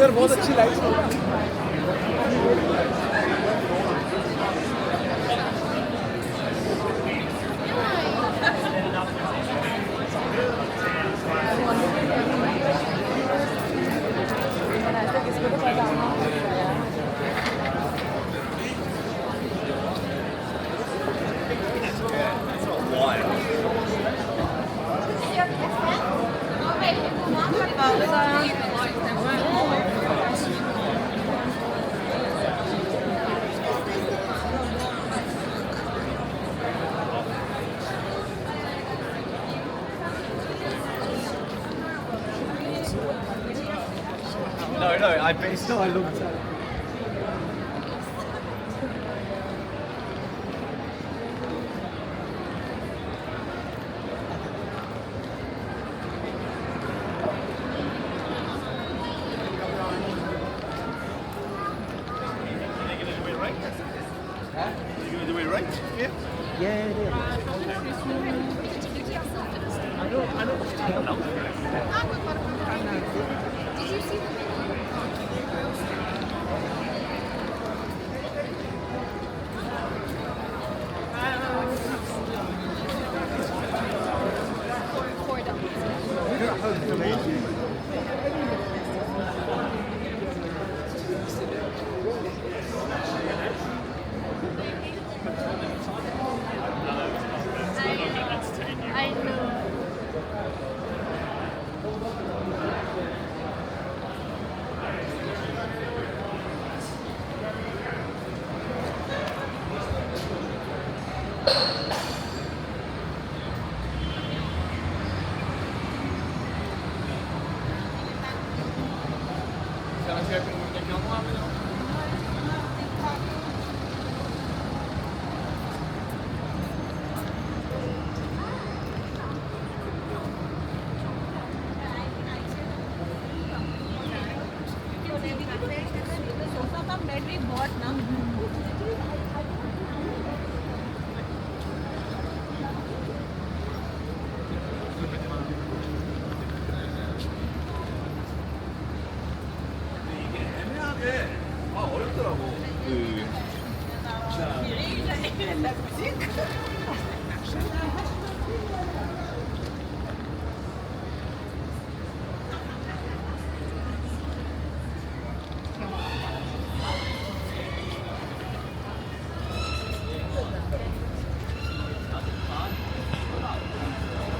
अंदर बहुत अच्छी लाइट्स हैं। No, I bet it's not. I love it.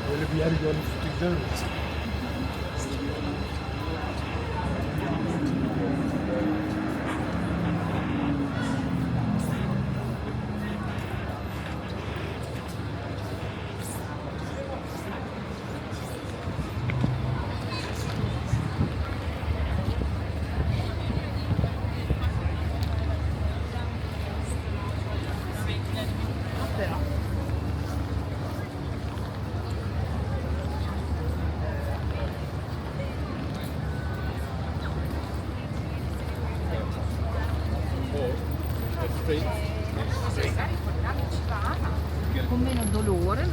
Böyle bir yer görmüştük değil mi? Con meno dolore.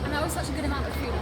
And that was such a good amount of food.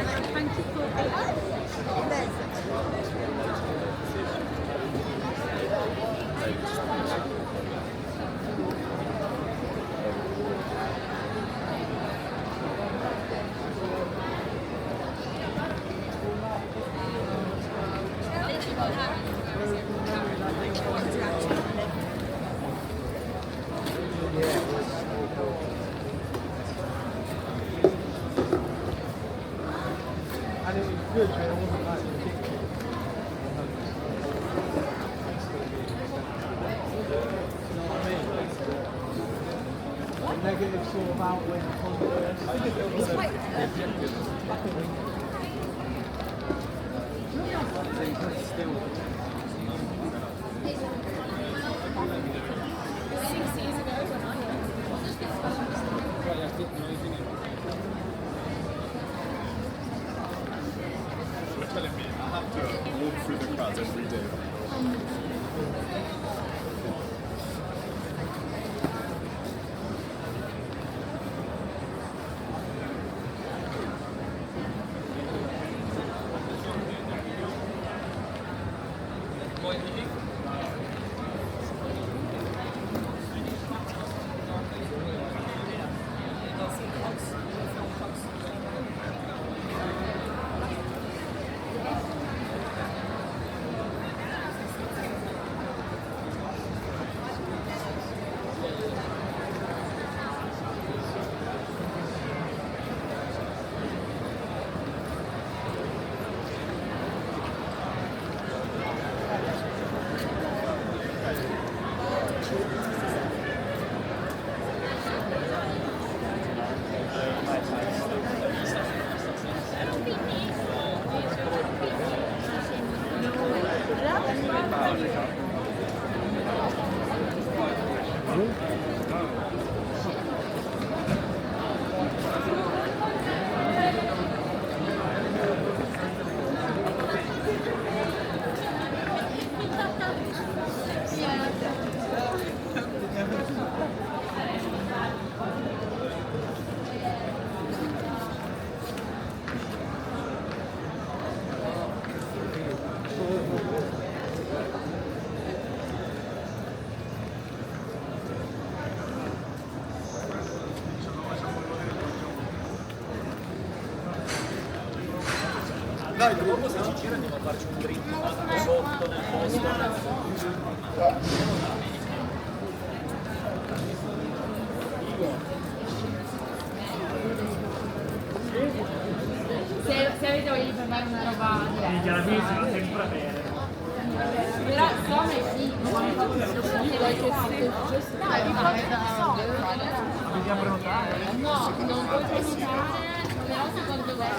Thank you for And it was good, but it wasn't like ridiculous. You know what I mean? Negative sort of outweighing positive. Telling me I have to walk through the crowds every day. Dai, dopo se ci gira andiamo a farci un drink sotto nel posto. Se avete voglia di provare una roba diversa. Chiaramente non sempre bene. Però insomma sì, dai, Dobbiamo prenotare. no, non puoi prenotare, però secondo me